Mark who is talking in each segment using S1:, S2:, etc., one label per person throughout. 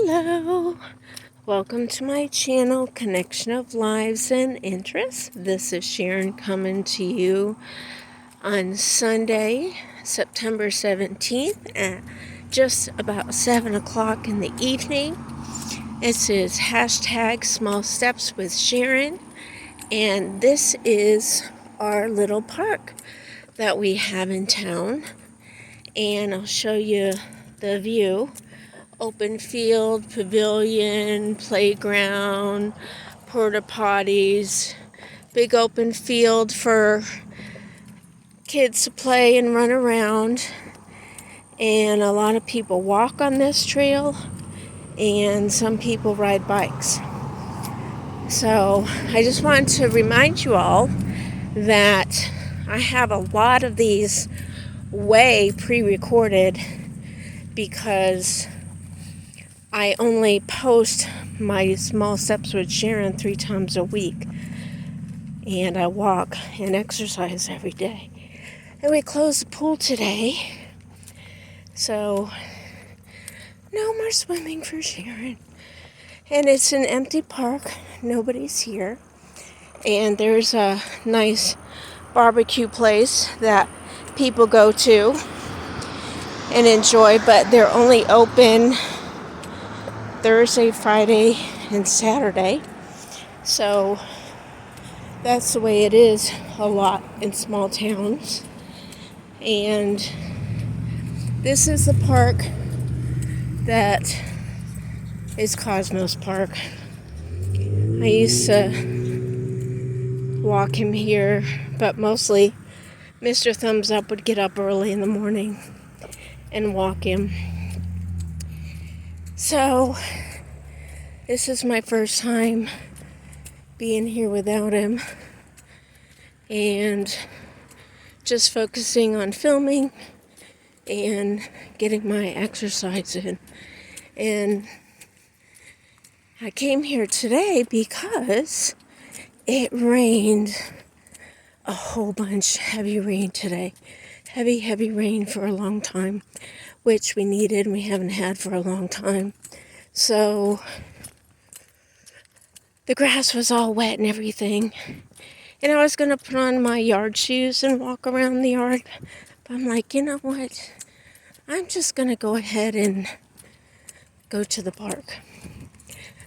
S1: Hello, welcome to my channel, Connection of Lives and Interests. This is Sharon coming to you on Sunday, September 17th at just about 7 o'clock in the evening. This is hashtag Small Steps with Sharon, and this is our little park that we have in town, and I'll show you the view. Open field, pavilion, playground, porta potties, big open field for kids to play and run around. And a lot of people walk on this trail, and some people ride bikes. So I just wanted to remind you all that I have a lot of these way pre-recorded because I only post my Small Steps with Sharon 3 times a week, and I walk and exercise every day. And we closed the pool today, so no more swimming for Sharon. And it's an empty park, nobody's here, and there's a nice barbecue place that people go to and enjoy, but they're only open Thursday, Friday, and Saturday. So that's the way it is a lot in small towns. And this is the park that is Cosmos Park. I used to walk him here, but mostly Mr. Thumbs Up would get up early in the morning and walk him. So this is my first time being here without him and just focusing on filming and getting my exercise in. And I came here today because it rained a whole bunch. Heavy rain today. Heavy rain for a long time, which we needed and we haven't had for a long time. So the grass was all wet and everything. And I was going to put on my yard shoes and walk around the yard. But I'm like, you know what? I'm just going to go ahead and go to the park.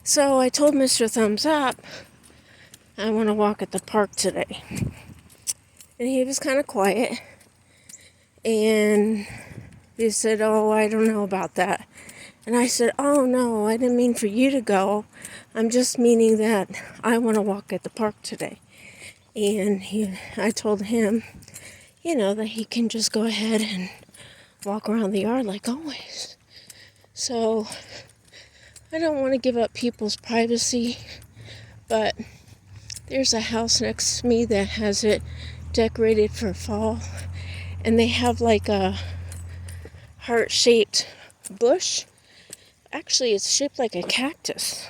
S1: So I told Mr. Thumbs Up I want to walk at the park today. And he was kind of quiet. And he said, oh, I don't know about that. And I said, oh, no, I didn't mean for you to go. I'm just meaning that I want to walk at the park today. And I told him, that he can just go ahead and walk around the yard like always. So I don't want to give up people's privacy, but there's a house next to me that has it decorated for fall. And they have like a heart-shaped bush. Actually, it's shaped like a cactus.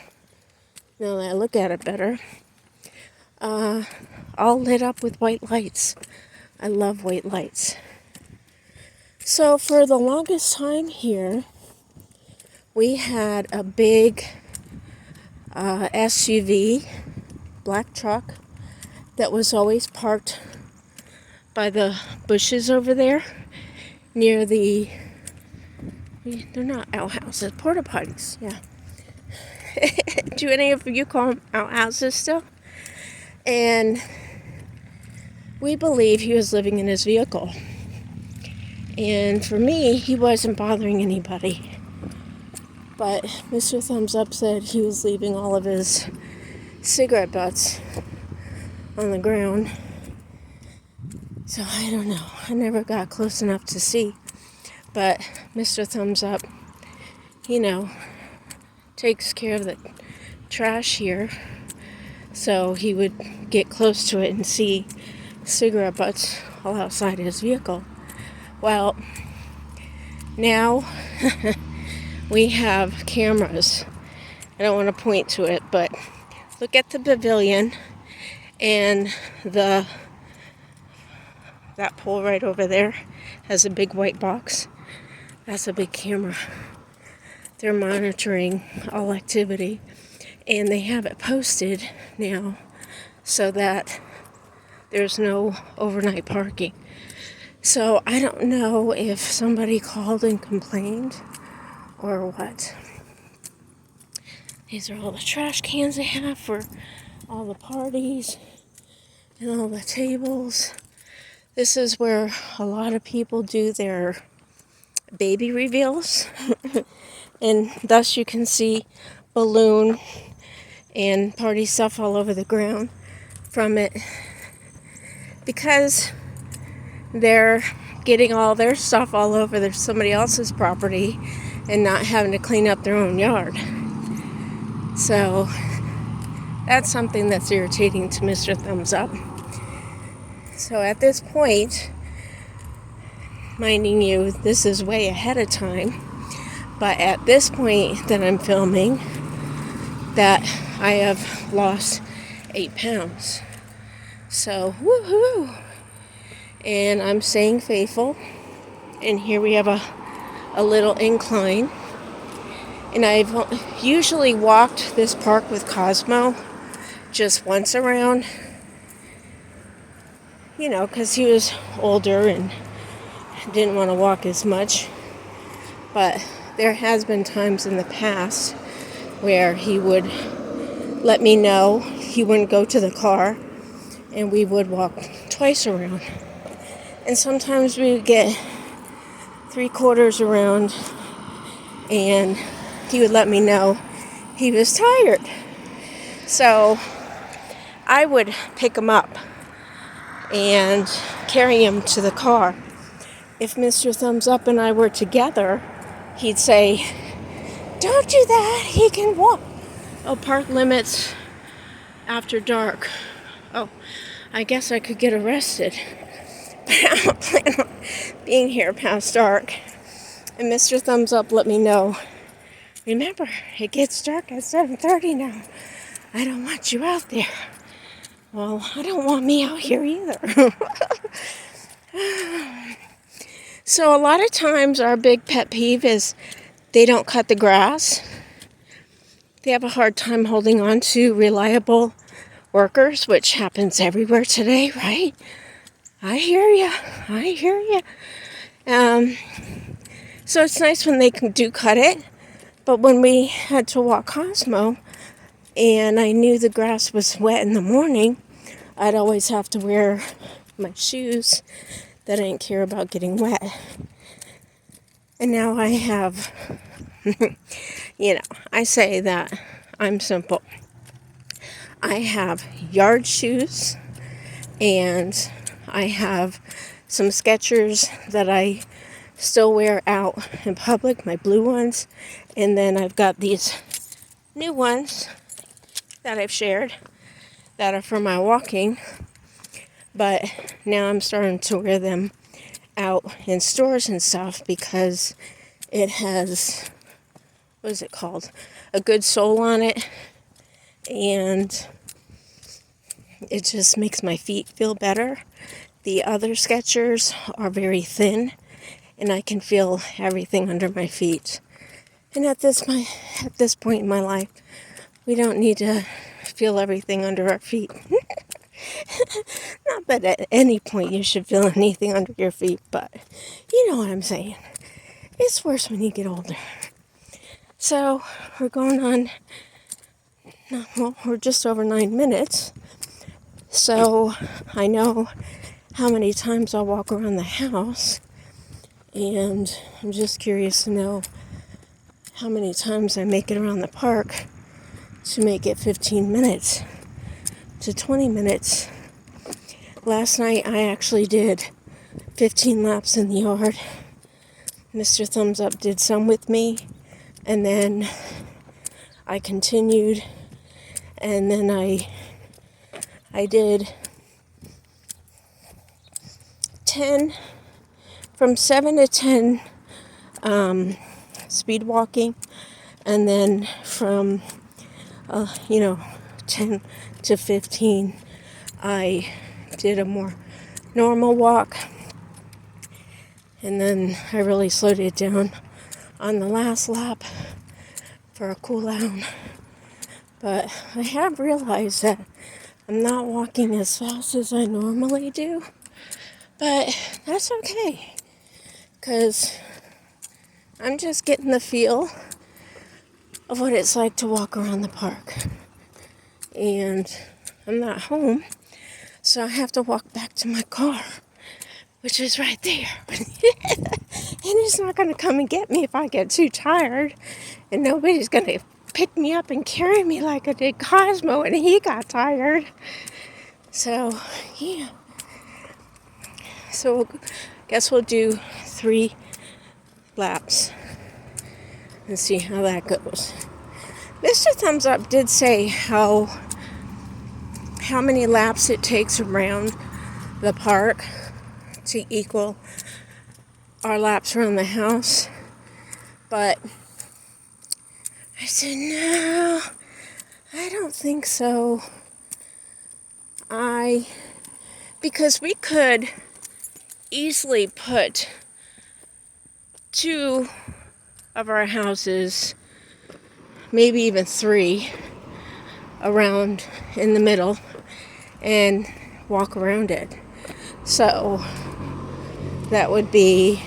S1: Now that I look at it better. All lit up with white lights. I love white lights. So for the longest time here, we had a big SUV, black truck, that was always parked by the bushes over there near the, they're not outhouses, porta potties, yeah. Do any of you call them outhouses still? And we believe he was living in his vehicle. And for me, he wasn't bothering anybody. But Mr. Thumbs Up said he was leaving all of his cigarette butts on the ground. So I don't know. I never got close enough to see. But Mr. Thumbs Up, takes care of the trash here. So he would get close to it and see cigarette butts all outside his vehicle. Well, now we have cameras. I don't want to point to it, but look at the pavilion and that pole right over there has a big white box. That's a big camera. they're monitoring all activity, and they have it posted now so that there's no overnight parking. So I don't know if somebody called and complained or what. These are all the trash cans they have for all the parties and all the tables. This is where a lot of people do their baby reveals. And thus you can see balloon and party stuff all over the ground from it, because they're getting all their stuff all over somebody else's property and not having to clean up their own yard. So that's something that's irritating to Mr. Thumbs Up. So at this point, minding you, this is way ahead of time, but at this point that I'm filming, that I have lost 8 pounds. So, woohoo! And I'm staying faithful. And here we have a little incline. And I've usually walked this park with Cosmo just once around, because he was older and didn't want to walk as much. But there has been times in the past where he would let me know he wouldn't go to the car, and we would walk twice around. And sometimes we would get 3/4 around, and he would let me know he was tired. So I would pick him up and carry him to the car. If Mr. Thumbs Up and I were together, he'd say, "Don't do that, he can walk." Oh, park limits after dark. Oh, I guess I could get arrested. But I don't plan on being here past dark. And Mr. Thumbs Up let me know, "Remember, it gets dark at 7:30 now. I don't want you out there." Well, I don't want me out here either. So a lot of times our big pet peeve is they don't cut the grass. They have a hard time holding on to reliable workers, which happens everywhere today, right? I hear you. So it's nice when they do cut it. But when we had to walk Cosmo, and I knew the grass was wet in the morning, I'd always have to wear my shoes that I didn't care about getting wet. And now I have, I say that I'm simple. I have yard shoes, and I have some Skechers that I still wear out in public, my blue ones. And then I've got these new ones that I've shared that are for my walking. But now I'm starting to wear them out in stores and stuff because it has, what is it called? A good sole on it. And it just makes my feet feel better. The other Skechers are very thin, and I can feel everything under my feet. And at this point in my life, we don't need to feel everything under our feet. Not that at any point you should feel anything under your feet, but you know what I'm saying. It's worse when you get older. So we're going on, we're just over 9 minutes. So I know how many times I'll walk around the house, and I'm just curious to know how many times I make it around the park to make it 15 minutes to 20 minutes. Last night I actually did 15 laps in the yard. Mr. Thumbs Up did some with me, and then I continued, and then I did 10, from 7 to 10 speed walking, and then from 10 to 15 I did a more normal walk, and then I really slowed it down on the last lap. for a cool down. But I have realized that I'm not walking as fast as I normally do. But that's okay, because I'm just getting the feel of what it's like to walk around the park. And I'm not home, so I have to walk back to my car, which is right there. And it's not going to come and get me if I get too tired. And nobody's going to pick me up and carry me like I did Cosmo when he got tired. So, yeah. So, guess we'll do 3 laps and see how that goes. Mr. Thumbs Up did say how many laps it takes around the park to equal our laps around the house. But I said, no, I don't think so. Because we could easily put 2 of our houses, maybe even 3, around in the middle and walk around it. So that would be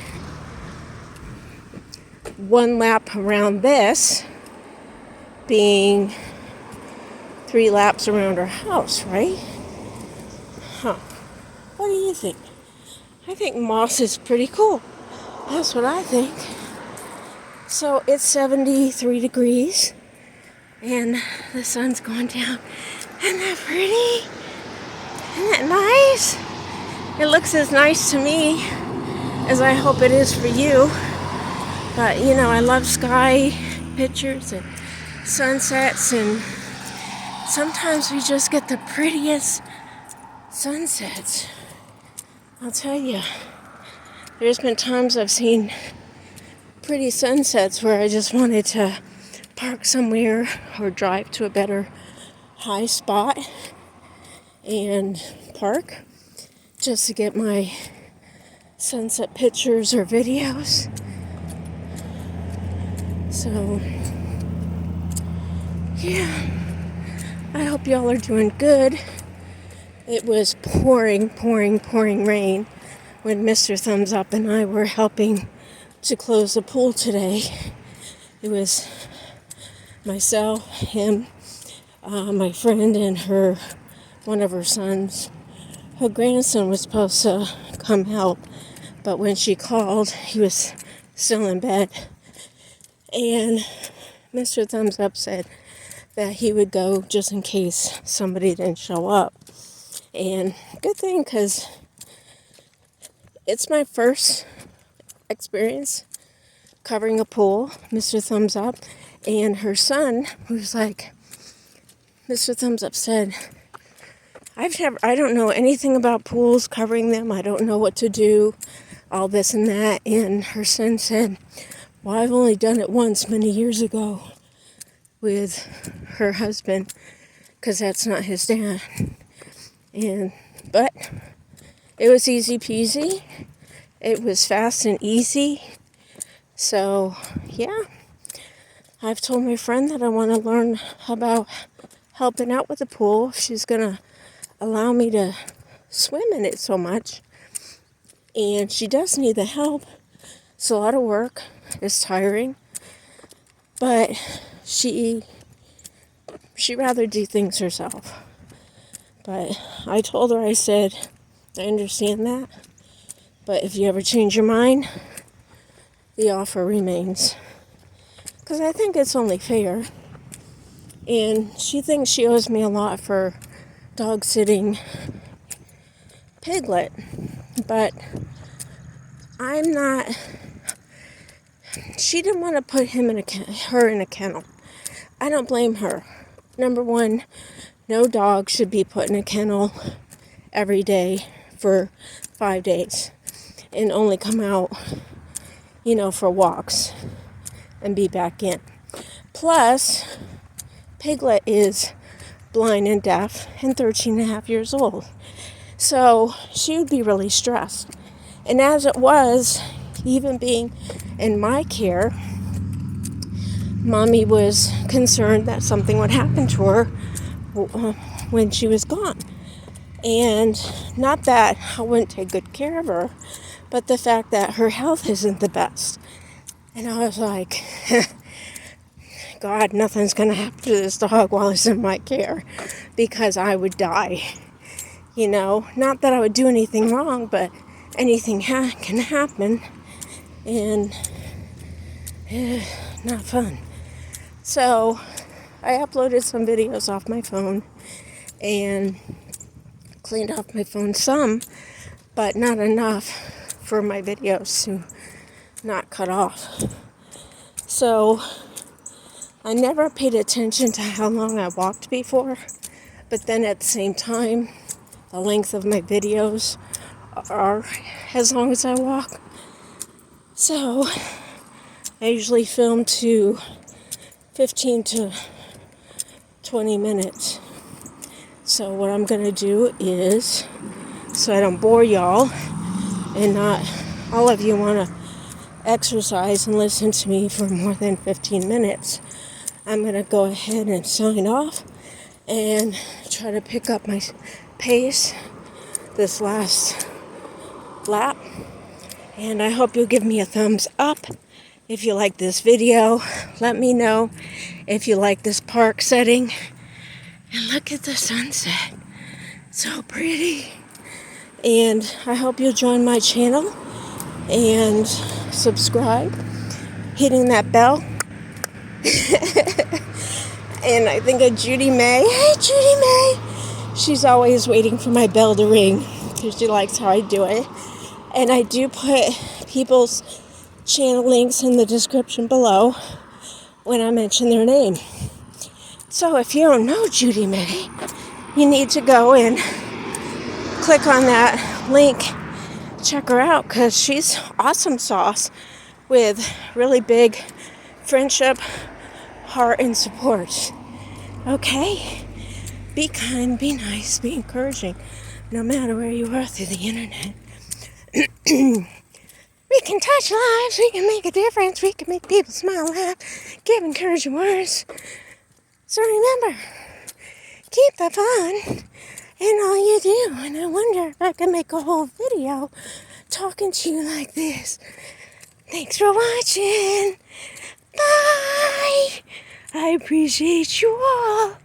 S1: 1 lap around this being 3 laps around our house, right? Huh. What do you think? I think moss is pretty cool. That's what I think. So it's 73 degrees and the sun's going down. Isn't that pretty? Isn't that nice? It looks as nice to me as I hope it is for you. But, I love sky pictures and sunsets, and sometimes we just get the prettiest sunsets. I'll tell you, there's been times I've seen pretty sunsets where I just wanted to park somewhere or drive to a better high spot and park just to get my sunset pictures or videos. So, yeah, I hope y'all are doing good. It was pouring rain when Mr. Thumbs Up and I were helping to close the pool today. It was myself, him, my friend, and one of her sons. Her grandson was supposed to come help, but when she called, he was still in bed. And Mr. Thumbs Up said that he would go just in case somebody didn't show up. And good thing, because it's my first experience covering a pool. Mr. Thumbs Up and her son was like, Mr. Thumbs Up said, I don't know anything about pools, covering them. I don't know what to do, all this and that. And her son said, well, I've only done it once many years ago with her husband, because that's not his dad. But it was easy peasy. It was fast and easy. So, yeah. I've told my friend that I want to learn about helping out with the pool. If she's going to allow me to swim in it so much. And she does need the help. It's a lot of work. It's tiring. But she'd rather do things herself. But I told her, I said, I understand that. But if you ever change your mind, the offer remains. Because I think it's only fair. And she thinks she owes me a lot for dog sitting Piglet. But I'm not. She didn't want to put her in a kennel. I don't blame her. Number one, no dog should be put in a kennel every day for 5 days and only come out, for walks and be back in. Plus, Piglet is blind and deaf and 13 and a half years old. So she would be really stressed. And as it was, even being in my care, Mommy was concerned that something would happen to her when she was gone. And not that I wouldn't take good care of her, but the fact that her health isn't the best. And I was like, God, nothing's going to happen to this dog while it's in my care, because I would die. You know, not that I would do anything wrong, but anything can happen, and not fun. So I uploaded some videos off my phone and cleaned off my phone some, but not enough for my videos to not cut off. So I never paid attention to how long I walked before, but then at the same time, the length of my videos are as long as I walk. So I usually film to 15 to 20 minutes. So what I'm going to do is, so I don't bore y'all, and not all of you want to exercise and listen to me for more than 15 minutes, I'm going to go ahead and sign off and try to pick up my pace this last lap. And I hope you'll give me a thumbs up if you like this video. Let me know if you like this park setting. And look at the sunset. So pretty. And I hope you'll join my channel and subscribe, hitting that bell. And I think of Judy May. Hey, Judy May. She's always waiting for my bell to ring because she likes how I do it. And I do put people's channel links in the description below when I mention their name. So if you don't know Judy May, you need to go and click on that link. Check her out, because she's awesome sauce with really big friendship, heart, and support. Okay? Be kind, be nice, be encouraging, no matter where you are through the internet. We can touch lives, we can make a difference, we can make people smile, laugh, give encouraging words. So remember, keep the fun in all you do. And I wonder if I can make a whole video talking to you like this. Thanks for watching. Bye. I appreciate you all.